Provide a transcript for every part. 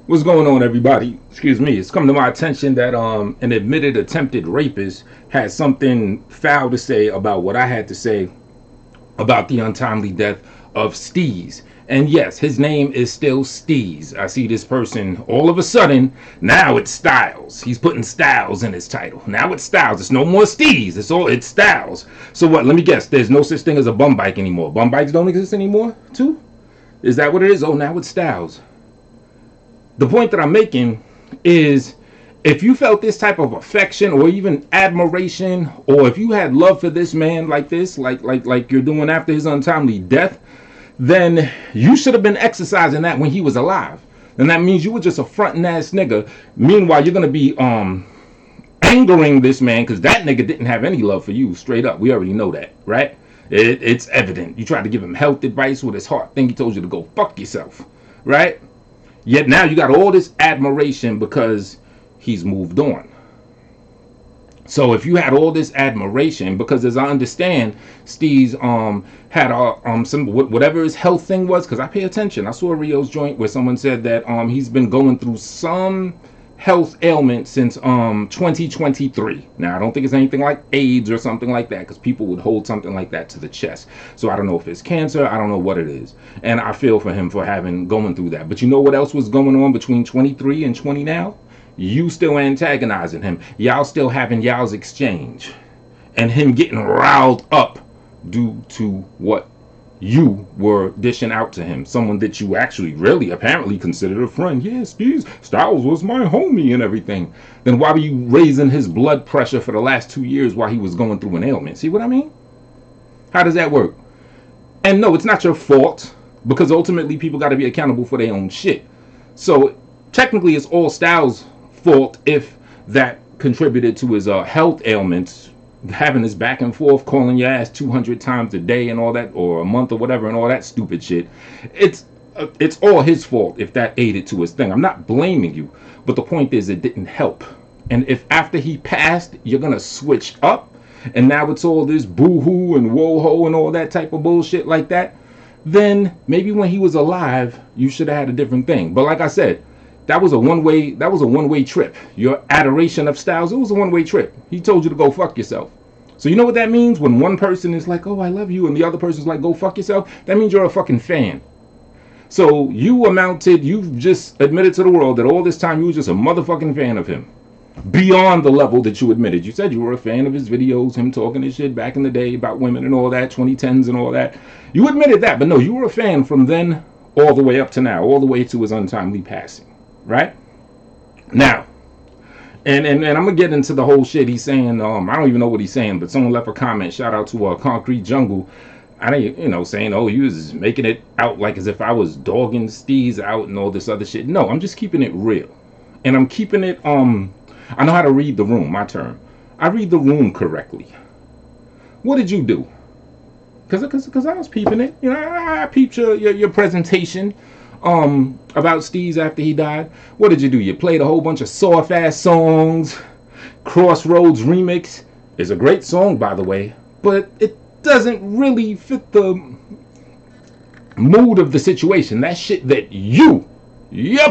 What's going on, everybody? Excuse me. It's come to my attention that an admitted attempted rapist had something foul to say about what I had to say about the untimely death of Steeze. And yes, his name is still Steeze. I see this person all of a sudden. Now it's Styles. He's putting Styles in his title. Now it's Styles. It's no more Steeze. It's Styles. So what? Let me guess. There's no such thing as a bum bike anymore. Bum bikes don't exist anymore, too? Is that what it is? Oh, now it's Styles. The point that I'm making is, if you felt this type of affection or even admiration, or if you had love for this man like this, like you're doing after his untimely death, then you should have been exercising that when he was alive. And that means you were just a frontin' ass nigga. Meanwhile, you're gonna be angering this man because that nigga didn't have any love for you. Straight up, we already know that, right? It's evident. You tried to give him health advice with his heart thing. He told you to go fuck yourself, right? Yet now you got all this admiration because he's moved on. So if you had all this admiration, because as I understand, Steez had some whatever his health thing was, because I pay attention. I saw Rio's joint where someone said that he's been going through some health ailment since 2023. Now I don't think it's anything like AIDS or something like that, because people would hold something like that to the chest. So I don't know if it's cancer. I don't know what it is, and I feel for him for going through that. But you know what else was going on between 23 and 20 now? You still antagonizing him. Y'all still having y'all's exchange, and him getting riled up due to what you were dishing out to him. Someone that you actually really apparently considered a friend. Yes, Styles was my homie and everything. Then why were you raising his blood pressure for the last 2 years while he was going through an ailment? See what I mean? How does that work? And no, it's not your fault, because ultimately people got to be accountable for their own shit. So technically it's all Styles' fault if that contributed to his health ailments, having this back and forth, calling your ass 200 times a day and all that, or a month or whatever, and all that stupid shit. It's all his fault if that aided to his thing. I'm not blaming you, but the point is it didn't help. And if after he passed you're gonna switch up and now it's all this boo-hoo and whoa-ho and all that type of bullshit like that, then maybe when he was alive you should have had a different thing. But like I said, that was a one-way trip. Your adoration of Styles, it was a one-way trip. He told you to go fuck yourself. So you know what that means? When one person is like, oh, I love you, and the other person's like, go fuck yourself, that means you're a fucking fan. So you've just admitted to the world that all this time you were just a motherfucking fan of him. Beyond the level that you admitted. You said you were a fan of his videos, him talking his shit back in the day about women and all that, 2010s and all that. You admitted that, but no, you were a fan from then all the way up to now, all the way to his untimely passing. Right now, and I'm gonna get into the whole shit he's saying. I don't even know what he's saying, but someone left a comment. Shout out to Concrete Jungle. I didn't, saying, oh, he was making it out like as if I was dogging Steez out and all this other shit. No, I'm just keeping it real, and I'm keeping it. I know how to read the room. My term. I read the room correctly. What did you do? Because I was peeping it. I peeped your presentation. About Steez after he died. What did you do? You played a whole bunch of soft ass songs. Crossroads Remix is a great song, by the way, but it doesn't really fit the mood of the situation. That shit that your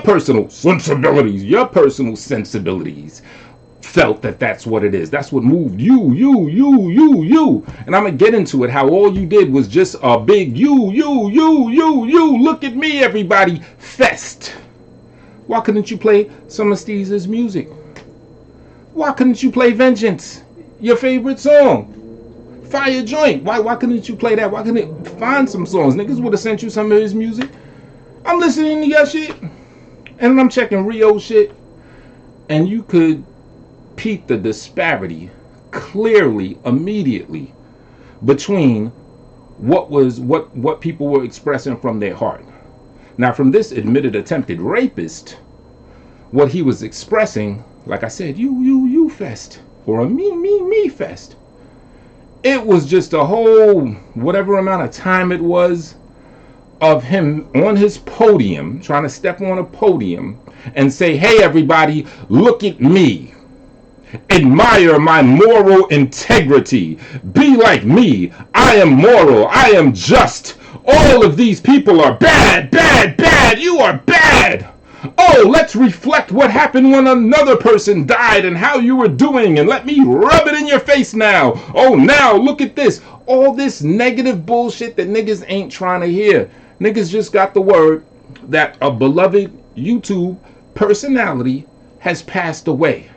personal sensibilities felt that's what it is. That's what moved you. And I'm gonna get into it, how all you did was just a big you, look at me, everybody fest. Why couldn't you play some of Steez's music? Why couldn't you play Vengeance, your favorite song? Fire Joint. Why couldn't you play that? Why couldn't it find some songs? Niggas would have sent you some of his music. I'm listening to your shit, and I'm checking Rio shit, and you could peep the disparity clearly, immediately, between what people were expressing from their heart. Now, from this admitted attempted rapist, what he was expressing, like I said, you fest, or a me fest. It was just a whole whatever amount of time it was of him on his podium, trying to step on a podium and say, hey everybody, look at me. Admire my moral integrity. Be like me. I am moral. I am just. All of these people are bad. You are bad. Oh, let's reflect what happened when another person died and how you were doing, and let me rub it in your face now. Oh, now look at this. All this negative bullshit that niggas ain't trying to hear. Niggas just got the word that a beloved YouTube personality has passed away.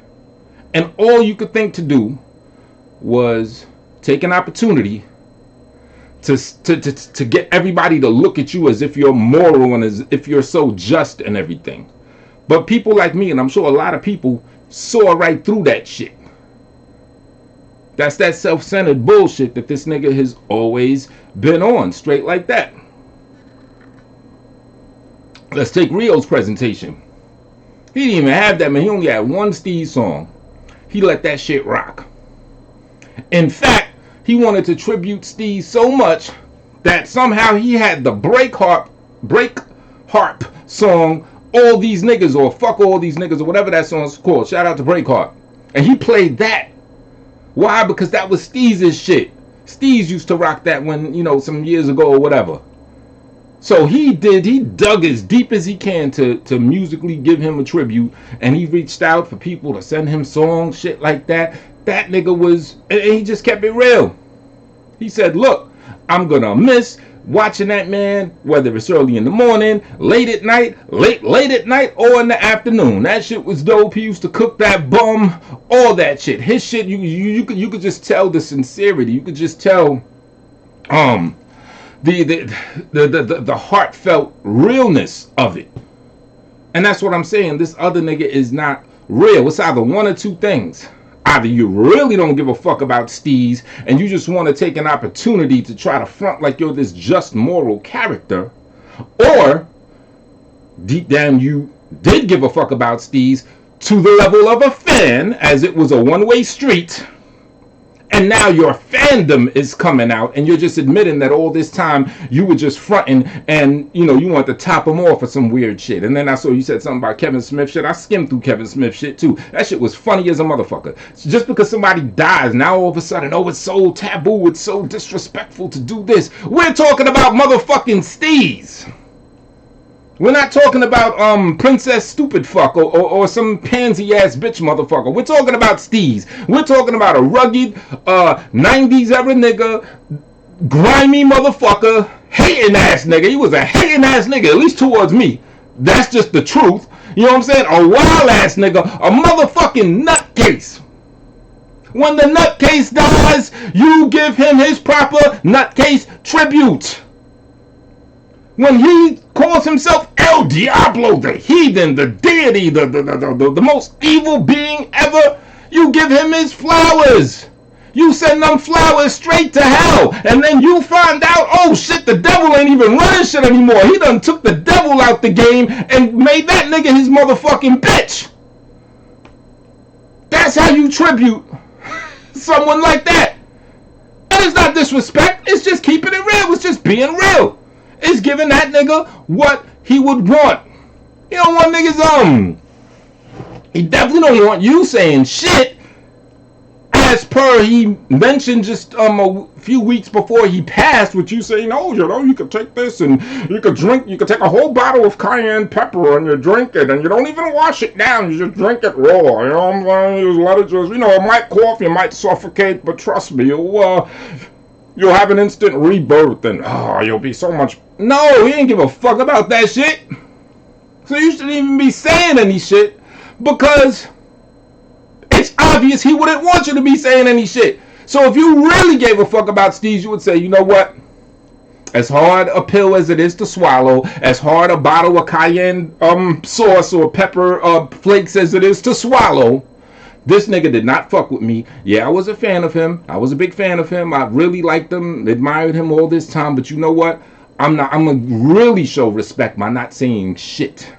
And all you could think to do was take an opportunity to get everybody to look at you as if you're moral and as if you're so just and everything. But people like me, and I'm sure a lot of people, saw right through that shit. That's that self-centered bullshit that this nigga has always been on, straight like that. Let's take Rio's presentation. He didn't even have that, man. He only had one Steeze song. He let that shit rock. In fact, he wanted to tribute Steeze so much that somehow he had the break harp song, All These Niggas, or Fuck All These Niggas, or whatever that song's called. Shout out to Breakheart. And he played that. Why? Because that was Steeze's shit. Steeze used to rock that when, you know, some years ago or whatever. So he dug as deep as he can to musically give him a tribute, and he reached out for people to send him songs, shit like that. That nigga was, and he just kept it real. He said, look, I'm gonna miss watching that man, whether it's early in the morning, late at night, late at night, or in the afternoon. That shit was dope. He used to cook that bum, all that shit. His shit, you could just tell the sincerity. You could just tell the heartfelt realness of it. And that's what I'm saying. This other nigga is not real. It's either one or two things. Either you really don't give a fuck about Steeze and you just want to take an opportunity to try to front like you're this just moral character, or deep down you did give a fuck about Steeze to the level of a fan, as it was a one-way street, and now your fandom is coming out and you're just admitting that all this time you were just fronting and, you know, you want to top them off for some weird shit. And then I saw you said something about Kevin Smith shit. I skimmed through Kevin Smith shit too. That shit was funny as a motherfucker. Just because somebody dies, now all of a sudden, oh, it's so taboo, it's so disrespectful to do this. We're talking about motherfucking Steeze. We're not talking about Princess Stupid Fuck or some pansy ass bitch motherfucker. We're talking about Steeze. We're talking about a rugged 90s era nigga, grimy motherfucker, hating ass nigga. He was a hating ass nigga, at least towards me. That's just the truth. You know what I'm saying? A wild ass nigga, a motherfucking nutcase. When the nutcase dies, you give him his proper nutcase tribute. When he calls himself El Diablo, the heathen, the deity, the most evil being ever, you give him his flowers. You send them flowers straight to hell. And then you find out, oh shit, the devil ain't even running shit anymore. He done took the devil out the game and made that nigga his motherfucking bitch. That's how you tribute someone like that. And it's not disrespect. It's just keeping it real. It's just being real. It's giving that nigga what he would want. He don't want niggas, he definitely don't want you saying shit. As per he mentioned just a few weeks before he passed, with you saying, oh, you know, you could take this and you could take a whole bottle of cayenne pepper and you drink it and you don't even wash it down, you just drink it raw. You know what I'm saying? There's a lot of just, you know, it might cough, you might suffocate, but trust me, you'll have an instant rebirth and you'll be so much. No, he didn't give a fuck about that shit. So you shouldn't even be saying any shit, because it's obvious he wouldn't want you to be saying any shit. So if you really gave a fuck about Steeze, you would say, you know what? As hard a pill as it is to swallow, as hard a bottle of cayenne sauce or pepper flakes as it is to swallow, this nigga did not fuck with me. Yeah, I was a fan of him. I was a big fan of him. I really liked him, admired him all this time. But you know what? I'm gonna really show respect by not saying shit,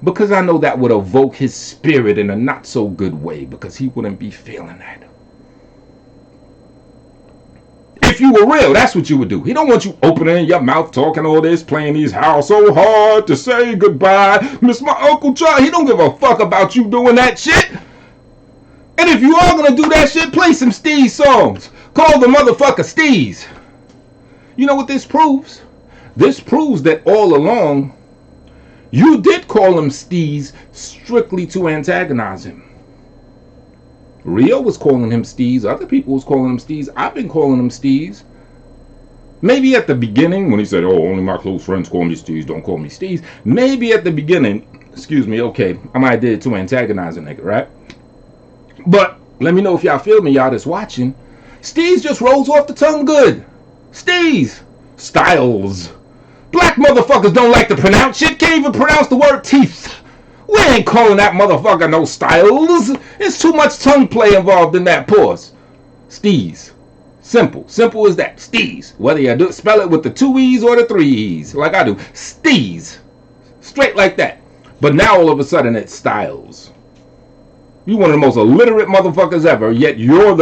because I know that would evoke his spirit in a not so good way, because he wouldn't be feeling that. If you were real, that's what you would do. He don't want you opening your mouth, talking all this, playing these how so hard to say goodbye, miss my Uncle Charlie. He don't give a fuck about you doing that shit. And if you are gonna do that shit, play some Steeze songs. Call the motherfucker Steeze. You know what this proves? This proves that all along You did call him Steeze strictly to antagonize him. Rio was calling him Steeze. Other people was calling him Steeze. I've been calling him Steeze. Maybe at the beginning when he said, oh, only my close friends call me Steeze, don't call me Steeze. Maybe at the beginning, excuse me, okay, I might have did it to antagonize a nigga, right? But let me know if y'all feel me, y'all that's watching. Steeze just rolls off the tongue good. Steeze. Styles. Black motherfuckers don't like to pronounce shit. Can't even pronounce the word teeth. We ain't calling that motherfucker no Styles. There's too much tongue play involved in that pause. Steeze. Simple. Simple as that. Steeze. Whether you spell it with the 2 E's or the 3 E's. Like I do. Steeze. Straight like that. But now all of a sudden it's Styles. You one of the most illiterate motherfuckers ever, yet you're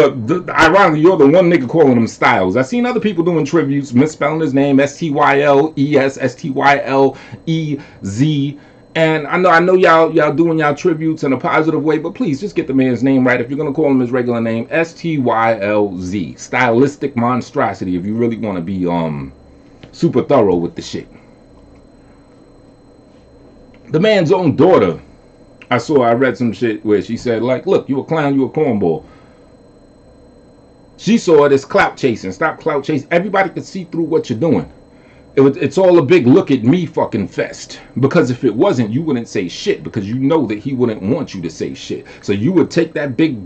ironically, you're the one nigga calling him Styles. I've seen other people doing tributes, misspelling his name, S-T-Y-L-E-S, S-T-Y-L-E-Z. And I know y'all doing y'all tributes in a positive way, but please just get the man's name right. If you're gonna call him his regular name, S-T-Y-L-Z. Stylistic monstrosity, if you really want to be super thorough with the shit. The man's own daughter, I read some shit where she said, like, look, you a clown, you a cornball. She saw it as clout chasing. Stop clout chasing. Everybody could see through what you're doing. It's all a big look at me fucking fest. Because if it wasn't, you wouldn't say shit. Because you know that he wouldn't want you to say shit. So you would take that big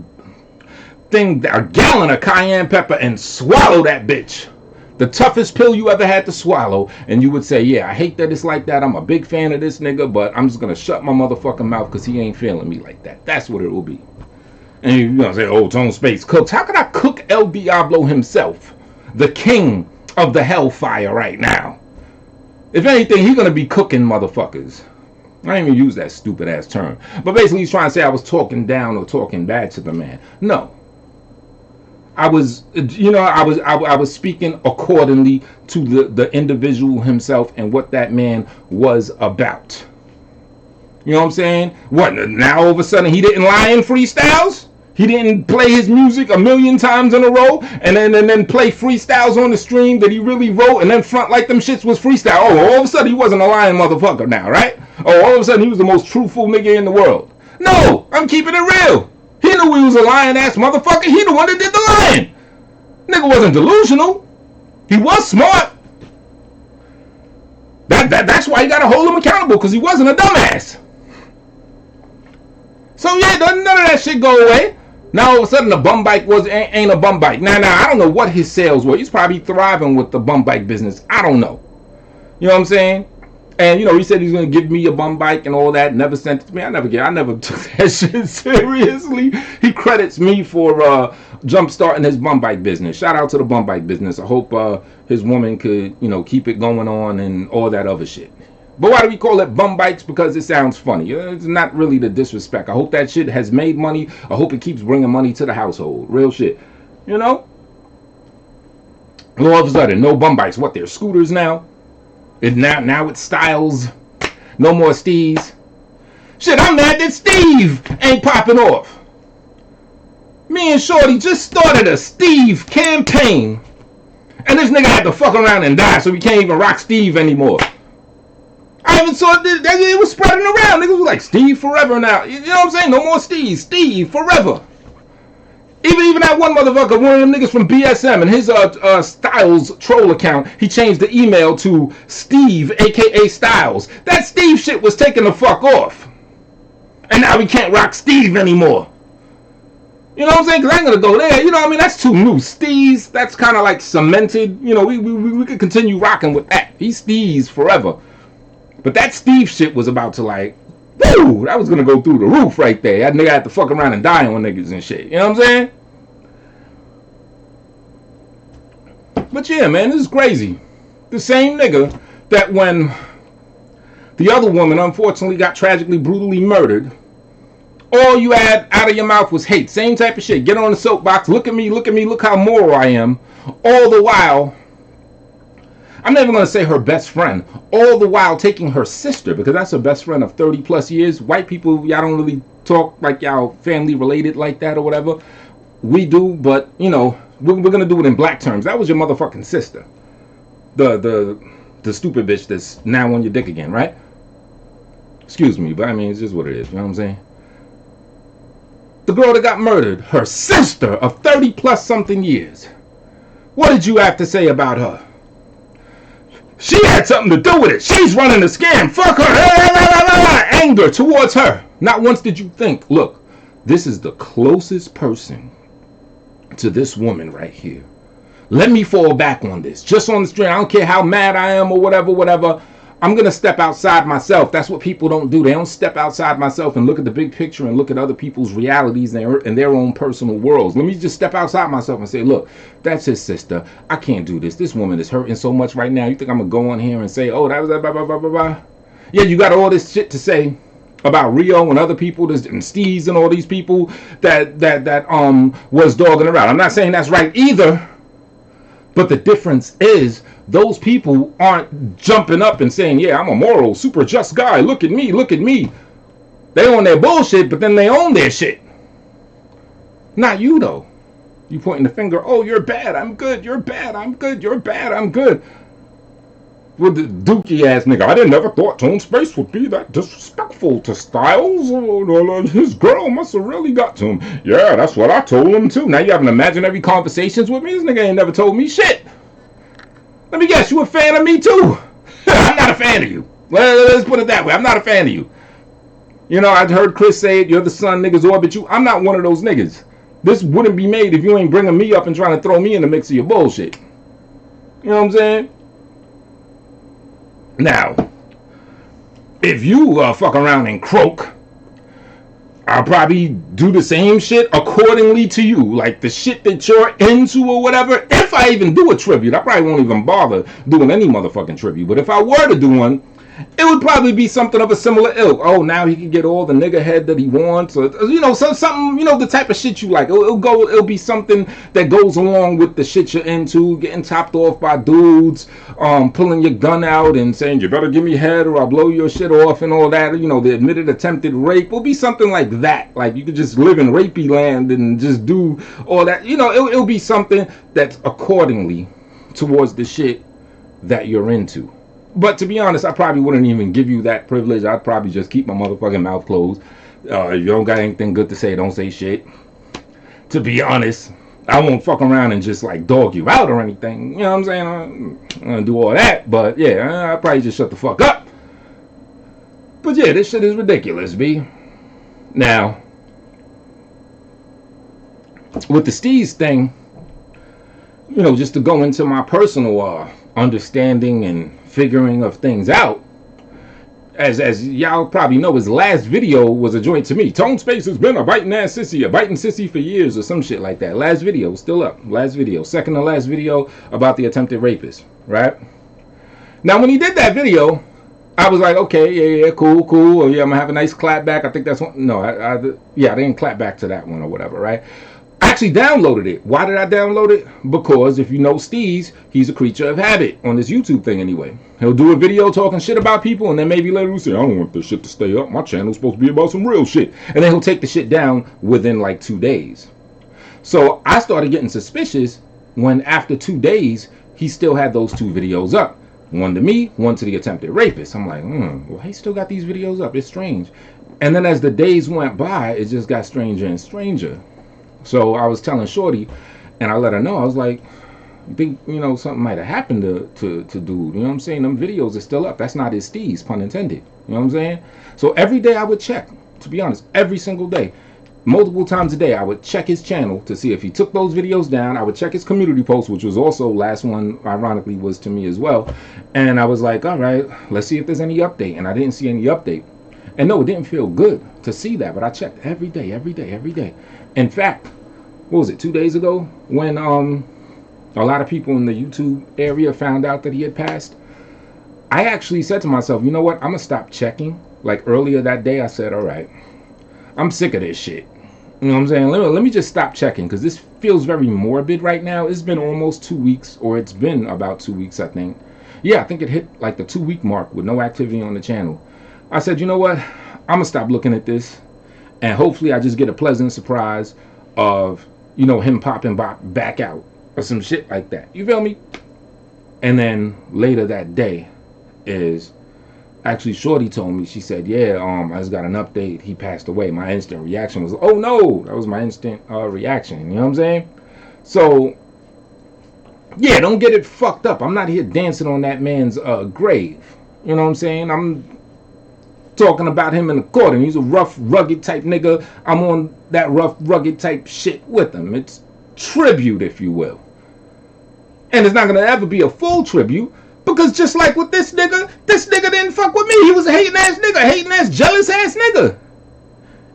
thing, a gallon of cayenne pepper, and swallow that bitch. The toughest pill you ever had to swallow, and you would say, yeah, I hate that it's like that. I'm a big fan of this nigga, but I'm just going to shut my motherfucking mouth because he ain't feeling me like that. That's what it will be. And you're going to say, oh, Tone Space cooks. How could I cook El Diablo himself, the king of the hellfire right now? If anything, he's going to be cooking motherfuckers. I didn't even use that stupid ass term. But basically, he's trying to say I was talking down or talking bad to the man. No. I was speaking accordingly to the individual himself and what that man was about. You know what I'm saying? What, now all of a sudden he didn't lie in freestyles? He didn't play his music 1,000,000 times in a row and then play freestyles on the stream that he really wrote and then front like them shits was freestyle. Oh, all of a sudden he wasn't a lying motherfucker now, right? Oh, all of a sudden he was the most truthful nigga in the world. No, I'm keeping it real. He knew he was a lying ass motherfucker. He the one that did the lying. Nigga wasn't delusional. He was smart. That's why you gotta hold him accountable, because he wasn't a dumbass. So yeah, none of that shit go away. Now all of a sudden the bum bike ain't a bum bike. Now I don't know what his sales were. He's probably thriving with the bum bike business. I don't know. You know what I'm saying? And he said he's gonna give me a bum bike and all that. Never sent it to me. I never took that shit seriously. He credits me for jump starting his bum bike business. Shout out to the bum bike business. I hope his woman could keep it going on and all that other shit. But why do we call it bum bikes? Because it sounds funny. It's not really the disrespect. I hope that shit has made money. I hope it keeps bringing money to the household. Real shit. All of a sudden, no bum bikes. What? They're scooters now. Now it's Styles. No more Steeze. Shit, I'm mad that Steve ain't popping off. Me and Shorty just started a Steve campaign. And this nigga had to fuck around and die, so we can't even rock Steve anymore. I even saw it was spreading around. Niggas was like, Steve forever now. You know what I'm saying? No more Steve. Steve forever. Even that one motherfucker, one of them niggas from BSM, and his Styles troll account, he changed the email to Steve, a.k.a. Styles. That Steve shit was taking the fuck off. And now we can't rock Steve anymore. You know what I'm saying? Because I ain't going to go there. You know what I mean? That's too new. Steeze, that's kind of like cemented. We could continue rocking with that. He's Steeze forever. But that Steve shit was about to like, woo, that was going to go through the roof right there. That nigga had to fuck around and die on niggas and shit. You know what I'm saying? But yeah, man, this is crazy. The same nigga that when the other woman unfortunately got tragically, brutally murdered, all you had out of your mouth was hate. Same type of shit. Get on the soapbox. Look at me. Look how moral I am. All the while, I'm not even going to say her best friend. All the while taking her sister, because that's her best friend of 30 plus years. White people, y'all don't really talk like y'all family related like that or whatever. We do, but, we're going to do it in black terms. That was your motherfucking sister. The stupid bitch that's now on your dick again, right? Excuse me, but I mean, it's just what it is. You know what I'm saying? The girl that got murdered, her sister of 30 plus something years. What did you have to say about her? She had something to do with it. She's running the scam. Fuck her. Anger towards her. Not once did you think, look, this is the closest person to this woman right here. Let me fall back on this. Just on the street. I don't care how mad I am or whatever. I'm going to step outside myself. That's what people don't do. They don't step outside myself and look at the big picture and look at other people's realities and their own personal worlds. Let me just step outside myself and say, look, that's his sister. I can't do this. This woman is hurting so much right now. You think I'm going to go on here and say, oh, that was that, blah, blah, blah, blah, blah. Yeah, you got all this shit to say about Rio and other people, and Steeze and all these people that was dogging around. I'm not saying that's right either. But the difference is those people aren't jumping up and saying, yeah, I'm a moral, super just guy. Look at me, look at me. They own their bullshit, but then they own their shit. Not you, though. You pointing the finger, oh, you're bad, I'm good, you're bad, I'm good, you're bad, I'm good. With the dookie ass nigga, I never thought Tone Space would be that disrespectful to Styles. His girl must have really got to him. Yeah, that's what I told him too. Now you having imaginary conversations with me? This nigga ain't never told me shit. Let me guess, you a fan of me too? I'm not a fan of you. Well, let's put it that way. I'm not a fan of you. You know, I heard Chris say it. You're the sun niggas orbit you. I'm not one of those niggas. This wouldn't be made if you ain't bringing me up and trying to throw me in the mix of your bullshit. You know what I'm saying? Now, if you fuck around and croak, I'll probably do the same shit accordingly to you. Like the shit that you're into or whatever. If I even do a tribute, I probably won't even bother doing any motherfucking tribute. But if I were to do one, it would probably be something of a similar ilk. Oh, now he can get all the nigga head that he wants. Or, you know, something, you know, the type of shit you like. It'll be something that goes along with the shit you're into. Getting topped off by dudes, pulling your gun out and saying, you better give me head or I'll blow your shit off and all that. You know, the admitted attempted rape will be something like that. Like you could just live in rapey land and just do all that. You know, it'll be something that's accordingly towards the shit that you're into. But to be honest, I probably wouldn't even give you that privilege. I'd probably just keep my motherfucking mouth closed. If you don't got anything good to say, don't say shit. To be honest, I won't fuck around and just like dog you out or anything. You know what I'm saying? I'm gonna do all that. But yeah, I'll probably just shut the fuck up. But yeah, this shit is ridiculous, B. Now, with the Steeze thing, you know, just to go into my personal understanding and figuring of things out, as y'all probably know, his last video was a joint to me. Tone Space has been a biting ass sissy, a biting sissy for years or some shit like that. Last video, still up. Last video, second to last video about the attempted rapist, right? Now, when he did that video, I was like, okay, yeah, cool. Oh, yeah, I'm gonna have a nice clap back. I think that's one. No, I didn't clap back to that one or whatever, right? I actually downloaded it. Why did I download it? Because if you know Steeze, he's a creature of habit on this YouTube thing anyway. He'll do a video talking shit about people and then maybe later he'll say, I don't want this shit to stay up. My channel's supposed to be about some real shit. And then he'll take the shit down within like 2 days. So I started getting suspicious when after 2 days, he still had those 2 videos up. One to me, one to the attempted rapist. I'm like, well, he still got these videos up. It's strange. And then as the days went by, it just got stranger and stranger. So I was telling Shorty, and I let her know, I was like, you think, you know, something might have happened to dude. You know what I'm saying? Them videos are still up. That's not his Steeze, pun intended. You know what I'm saying? So every day I would check, to be honest, every single day. Multiple times a day, I would check his channel to see if he took those videos down. I would check his community post, which was also last one, ironically, was to me as well. And I was like, all right, let's see if there's any update. And I didn't see any update. And no, it didn't feel good to see that, but I checked every day. In fact, what was it, 2 days ago, when a lot of people in the YouTube area found out that he had passed, I actually said to myself, you know what, I'm going to stop checking. Like earlier that day, I said, all right, I'm sick of this shit. You know what I'm saying? Let me just stop checking because this feels very morbid right now. It's been almost 2 weeks, or it's been about 2 weeks, I think. Yeah, I think it hit like the 2-week mark with no activity on the channel. I said, you know what, I'm going to stop looking at this, and hopefully I just get a pleasant surprise of, you know, him popping back out or some shit like that. You feel me? And then later that day is Actually, Shorty told me, she said, yeah, I just got an update. He passed away. My instant reaction was, oh no, that was my instant reaction. You know what I'm saying? So, yeah, don't get it fucked up. I'm not here dancing on that man's grave. You know what I'm saying? I'm talking about him in the court, and he's a rough, rugged type nigga. I'm on that rough, rugged type shit with him. It's tribute, if you will. And it's not going to ever be a full tribute, because just like with this nigga didn't fuck with me. He was a hating ass nigga, hating ass, jealous ass nigga.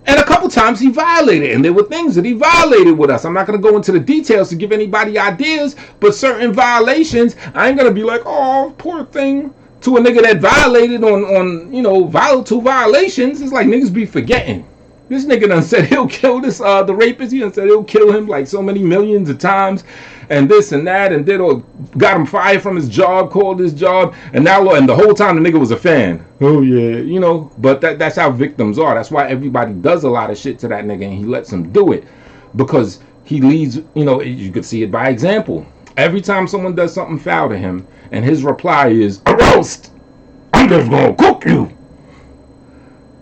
And a couple times he violated, and there were things that he violated with us. I'm not going to go into the details to give anybody ideas, but certain violations, I ain't going to be like, oh, poor thing, to a nigga that violated on you know, volatile violations. It's like niggas be forgetting. This nigga done said he'll kill this, the rapist. He done said he'll kill him like so many millions of times, and this and that, and did or got him fired from his job, called his job, and now, and the whole time the nigga was a fan. Oh yeah, you know, but that's how victims are. That's why everybody does a lot of shit to that nigga, and he lets them do it, because he leads, you know, you could see it by example. Every time someone does something foul to him, and his reply is, a roast, I'm just gonna cook you.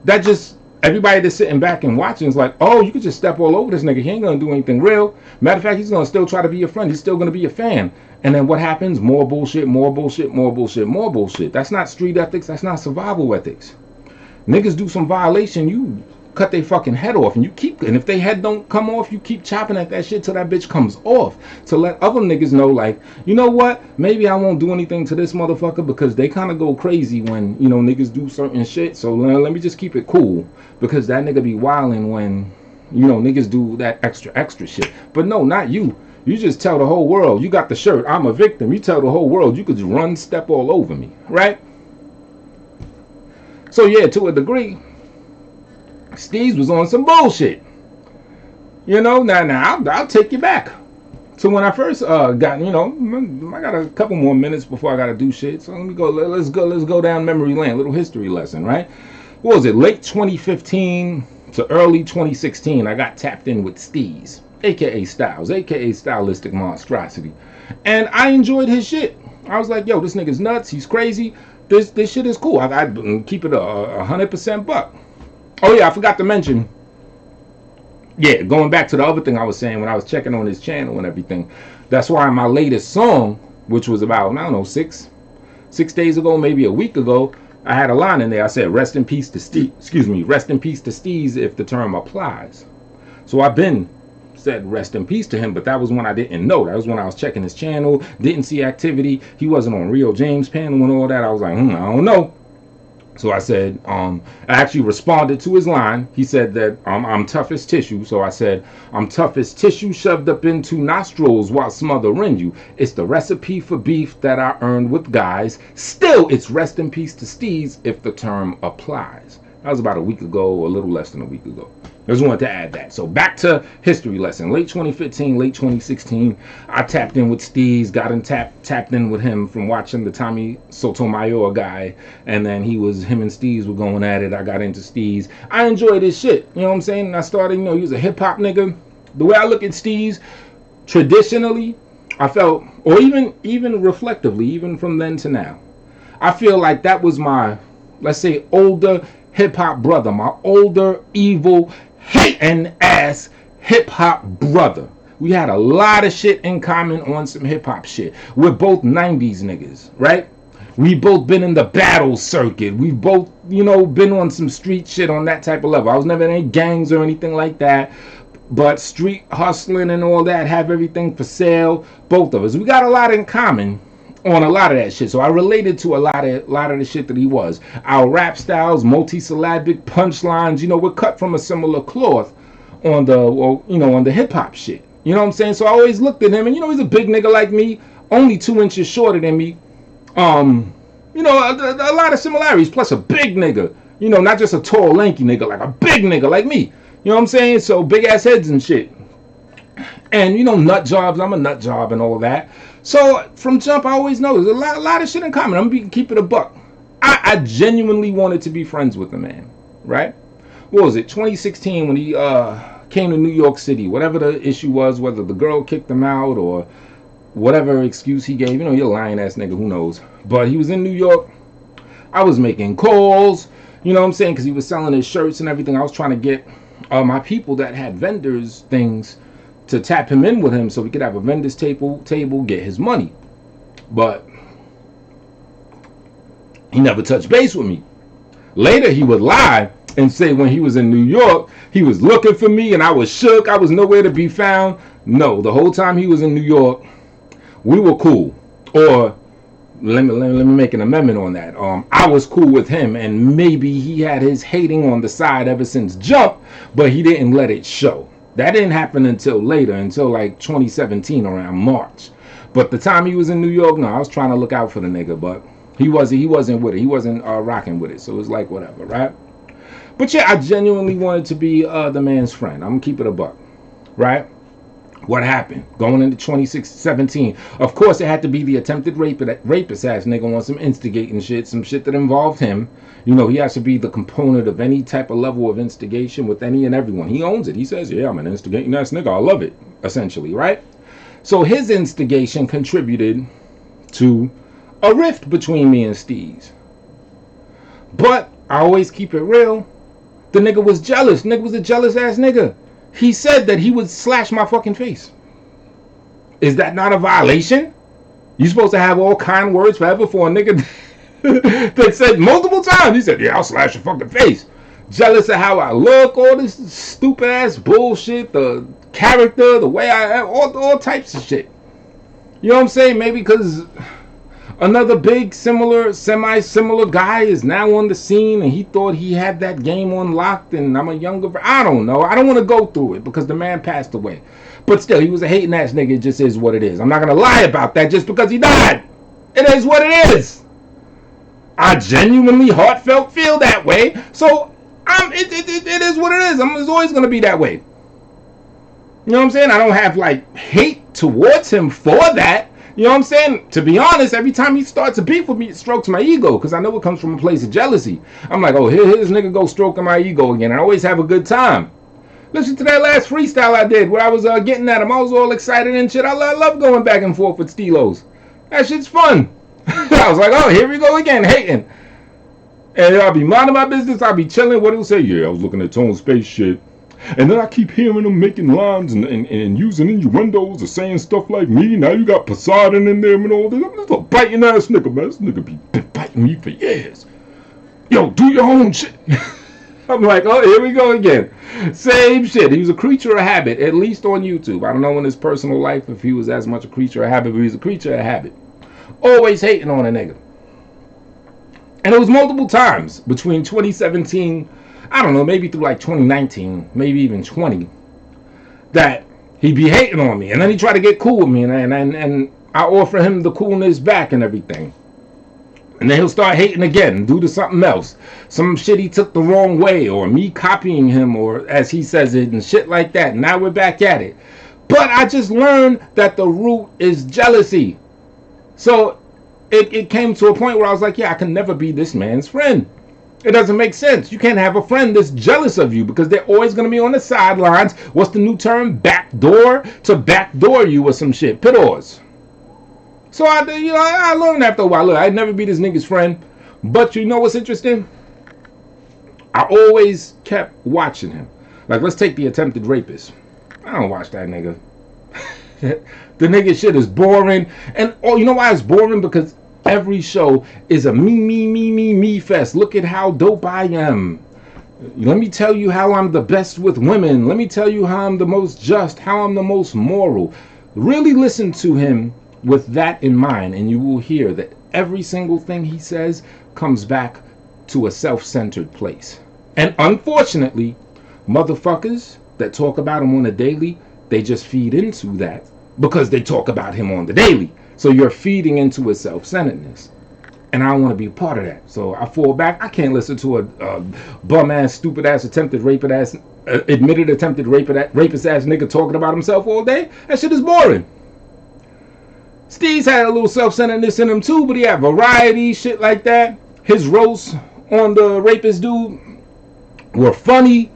That just, everybody that's sitting back and watching is like, oh, you could just step all over this nigga. He ain't gonna do anything real. Matter of fact, he's gonna still try to be your friend. He's still gonna be a fan. And then what happens? More bullshit, more bullshit, more bullshit, more bullshit. That's not street ethics. That's not survival ethics. Niggas do some violation, you cut their fucking head off, and you keep, and if they head don't come off, you keep chopping at that shit till that bitch comes off, to let other niggas know, like, you know what, maybe I won't do anything to this motherfucker, because they kind of go crazy when, you know, niggas do certain shit. So let me just keep it cool, because that nigga be wilding when, you know, niggas do that extra shit. But no, not you. You just tell the whole world, you got the shirt, I'm a victim. You tell the whole world you could just run, step all over me, right? So yeah, to a degree, Steeze was on some bullshit. You know, now I'll take you back to when I first got, you know, I got a couple more minutes before I got to do shit. So let's go down memory lane, a little history lesson, right? What was it, late 2015 to early 2016, I got tapped in with Steeze, aka Styles, aka Stylistic Monstrosity. And I enjoyed his shit. I was like, yo, this nigga's nuts, he's crazy. This shit is cool. I'd keep it 100% buck. Oh yeah, I forgot to mention. Yeah, going back to the other thing I was saying when I was checking on his channel and everything. That's why my latest song, which was about, I don't know, six days ago, maybe a week ago, I had a line in there. I said, rest in peace to Steeze. Excuse me, rest in peace to Steeze if the term applies. So I've been said rest in peace to him, but that was when I didn't know. That was when I was checking his channel, didn't see activity. He wasn't on Real James panel and all that. I was like, I don't know. So I said, I actually responded to his line. He said that I'm tough as tissue. So I said, I'm tough as tissue shoved up into nostrils while smothering you. It's the recipe for beef that I earned with guys. Still, it's rest in peace to Steeze if the term applies. That was about a week ago, a little less than a week ago. I just wanted to add that. So back to history lesson. Late 2015, late 2016, I tapped in with Steeze, got in tapped in with him from watching the Tommy Sotomayor guy, and then him and Steeze were going at it. I got into Steeze. I enjoyed his shit. You know what I'm saying? And I started, you know, he was a hip hop nigga. The way I look at Steeze, traditionally, I felt, or even reflectively, even from then to now, I feel like that was my, let's say, older hip hop brother, my older, evil, hating ass hip hop brother. We had a lot of shit in common on some hip hop shit. We're both 90s niggas, right? We both been in the battle circuit. We both, you know, been on some street shit on that type of level. I was never in any gangs or anything like that, but street hustling and all that, have everything for sale. Both of us, we got a lot in common on a lot of that shit. So I related to a lot of the shit that he was. Our rap styles, multi-syllabic punchlines, you know, we're cut from a similar cloth on the, you know, on the hip hop shit. You know what I'm saying? So I always looked at him, and you know, he's a big nigga like me, only 2 inches shorter than me. You know, a lot of similarities, plus a big nigga. You know, not just a tall, lanky nigga, like a big nigga like me. You know what I'm saying? So big ass heads and shit. And you know, nut jobs, I'm a nut job and all that. So from jump, I always know there's a lot of shit in common. I'm gonna keep it a buck. I genuinely wanted to be friends with the man, right? What was it, 2016, when he came to New York City, whatever the issue was, whether the girl kicked him out or whatever excuse he gave. You know, you're a lying ass nigga, who knows. But he was in New York. I was making calls, you know what I'm saying, because he was selling his shirts and everything. I was trying to get my people that had vendors things to tap him in with him so we could have a vendors table, get his money. But he never touched base with me. Later, he would lie and say when he was in New York, he was looking for me and I was shook. I was nowhere to be found. No, the whole time he was in New York, we were cool. Or let me make an amendment on that. I was cool with him, and maybe he had his hating on the side ever since jump, but he didn't let it show. That didn't happen until later, until like 2017 around March. But the time he was in New York, no, I was trying to look out for the nigga, but he wasn't with it. He wasn't rocking with it. So it was like whatever, right? But yeah, I genuinely wanted to be the man's friend. I'm gonna keep it a buck, right? What happened? Going into 2017, of course, it had to be the attempted rapist ass nigga on some instigating shit, some shit that involved him. You know, he has to be the component of any type of level of instigation with any and everyone. He owns it. He says, yeah, I'm an instigating ass nigga. I love it, essentially, right? So his instigation contributed to a rift between me and Steeze. But I always keep it real. The nigga was jealous. Nigga was a jealous ass nigga. He said that he would slash my fucking face. Is that not a violation? You supposed to have all kind words forever for a nigga that said multiple times. He said, yeah, I'll slash your fucking face. Jealous of how I look, all this stupid ass bullshit, the character, the way I am, all types of shit. You know what I'm saying? Maybe because another big semi-similar guy is now on the scene and he thought he had that game unlocked and I'm a younger, I don't know. I don't want to go through it because the man passed away. But still, he was a hating ass nigga. It just is what it is. I'm not going to lie about that just because he died. It is what it is. I genuinely heartfelt feel that way. So it is what it is. It's always going to be that way. You know what I'm saying? I don't have like hate towards him for that. You know what I'm saying? To be honest, every time he starts a beef with me, it strokes my ego because I know it comes from a place of jealousy. I'm like, oh, here this nigga go stroking my ego again. I always have a good time. Listen to that last freestyle I did where I was getting at him. I was all excited and shit. I love going back and forth with Steelos. That shit's fun. I was like, oh, here we go again, hating. And I'll be minding my business. I'll be chilling. What he'll say? Yeah, I was looking at Tone Space shit. And then I keep hearing them making lines and using innuendos or saying stuff like me. Now you got Poseidon in there and all this. I'm just a biting ass nigga, man. This nigga be biting me for years. Yo, do your own shit. I'm like, oh, here we go again. Same shit. He was a creature of habit, at least on YouTube. I don't know in his personal life if he was as much a creature of habit, but he was a creature of habit. Always hating on a nigga. And it was multiple times between 2017, I don't know, maybe through like 2019, maybe even 20, that he'd be hating on me. And then he'd try to get cool with me, and I offer him the coolness back and everything. And then he'll start hating again, due to something else. Some shit he took the wrong way, or me copying him, or as he says it, and shit like that. Now we're back at it. But I just learned that the root is jealousy. So it came to a point where I was like, yeah, I can never be this man's friend. It doesn't make sense. You can't have a friend that's jealous of you because they're always going to be on the sidelines. What's the new term? Backdoor? To backdoor you or some shit. Pit-ors. So I learned after a while. Look, I'd never be this nigga's friend. But you know what's interesting? I always kept watching him. Like, let's take the attempted rapist. I don't watch that nigga. The nigga shit is boring. And you know why it's boring? Because every show is a me fest. Look at how dope I am. Let me tell you how I'm the best with women. Let me tell you how I'm the most just, how I'm the most moral. Really listen to him with that in mind, and you will hear that every single thing he says comes back to a self-centered place. And unfortunately, motherfuckers that talk about him on a daily, they just feed into that because they talk about him on the daily. So you're feeding into his self-centeredness. And I don't want to be a part of that. So I fall back. I can't listen to a bum-ass, stupid-ass, admitted attempted rapist-ass nigga talking about himself all day. That shit is boring. Steez had a little self-centeredness in him too, but he had variety, shit like that. His roasts on the rapist dude were funny.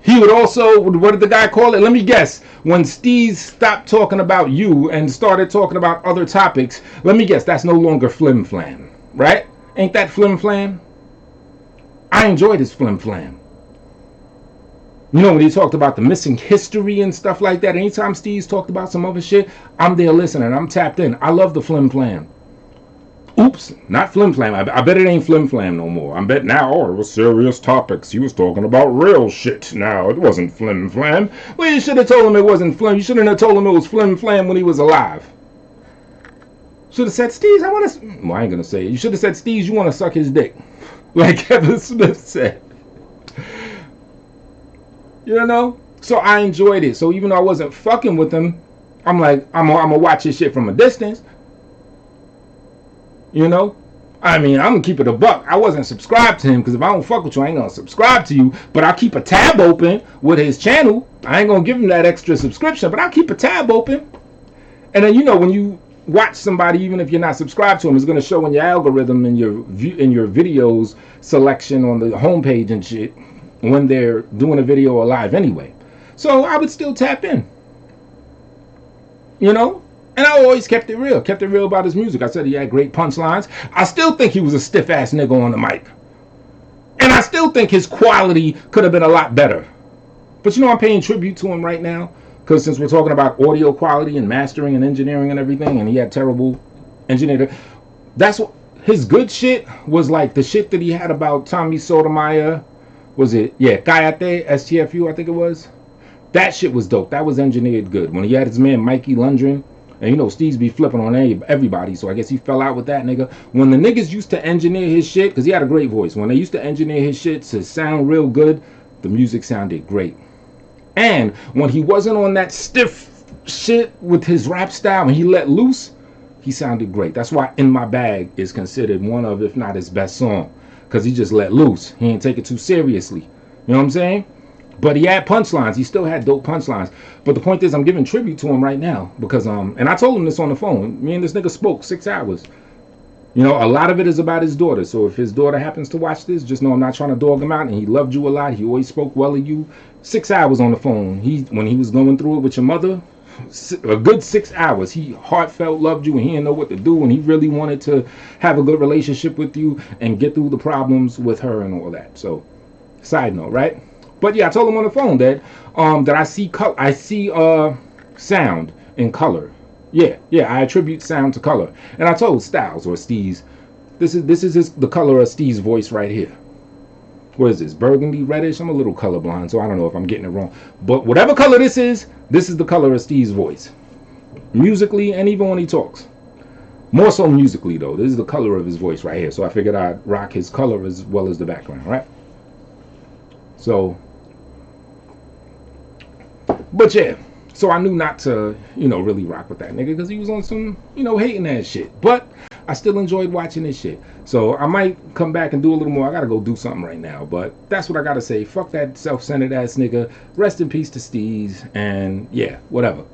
He would also, what did the guy call it? Let me guess. When Steez stopped talking about you and started talking about other topics, let me guess, that's no longer flim-flam, right? Ain't that flim flam? I enjoyed his flim flam. You know, when he talked about the missing history and stuff like that, anytime Steeze talked about some other shit, I'm there listening. I'm tapped in. I love the flim flam. Oops, not flim flam. I bet it ain't flim flam no more. I bet now, oh, it was serious topics. He was talking about real shit now. It wasn't flim flam. Well, you should have told him it wasn't flim. You shouldn't have told him it was flim flam when he was alive. Should have said, Steeze, I want to... Well, I ain't going to say it. You should have said, Steeze, you want to suck his dick. Like Kevin Smith said. You know? So I enjoyed it. So even though I wasn't fucking with him, I'm like, I'm going to watch his shit from a distance. You know? I mean, I'm going to keep it a buck. I wasn't subscribed to him because if I don't fuck with you, I ain't going to subscribe to you. But I'll keep a tab open with his channel. I ain't going to give him that extra subscription, but I'll keep a tab open. And then, you know, when you watch somebody, even if you're not subscribed to them, it's going to show in your algorithm and your videos selection on the homepage and shit when they're doing a video or live anyway. So I would still tap in, you know, and I always kept it real about his music. I said he had great punchlines. I still think he was a stiff ass nigga on the mic, and I still think his quality could have been a lot better. But you know, I'm paying tribute to him right now. Because since we're talking about audio quality and mastering and engineering and everything, and he had terrible engineering, that's what his good shit was like. The shit that he had about Tommy Sotomayor, was it? Yeah, Kayate, STFU, I think it was. That shit was dope. That was engineered good. When he had his man Mikey Lundgren, and you know, Steeze be flipping on everybody, so I guess he fell out with that nigga. When the niggas used to engineer his shit, because he had a great voice, when they used to engineer his shit to sound real good, the music sounded great. And when he wasn't on that stiff shit with his rap style, when he let loose, he sounded great. That's why In My Bag is considered one of, if not his best song. Because he just let loose. He ain't take it too seriously. You know what I'm saying? But he had punchlines. He still had dope punchlines. But the point is, I'm giving tribute to him right now. Because, and I told him this on the phone. Me and this nigga spoke 6 hours. You know, a lot of it is about his daughter. So if his daughter happens to watch this, just know I'm not trying to dog him out. And he loved you a lot. He always spoke well of you. 6 hours on the phone. When he was going through it with your mother, a good 6 hours. He heartfelt loved you and he didn't know what to do. And he really wanted to have a good relationship with you and get through the problems with her and all that. So, side note, right? But yeah, I told him on the phone that I see sound in color. Yeah, I attribute sound to color. And I told Styles or Steeze, this is the color of Steeze's voice right here. What is this? Burgundy, reddish? I'm a little colorblind, so I don't know if I'm getting it wrong. But whatever color this is the color of Steeze's voice. Musically and even when he talks. More so musically though. This is the color of his voice right here. So I figured I'd rock his color as well as the background, right? So, but yeah. So I knew not to, you know, really rock with that nigga because he was on some, you know, hating ass shit. But I still enjoyed watching this shit. So I might come back and do a little more. I gotta go do something right now. But that's what I gotta say. Fuck that self-centered ass nigga. Rest in peace to Steeze. And yeah, whatever.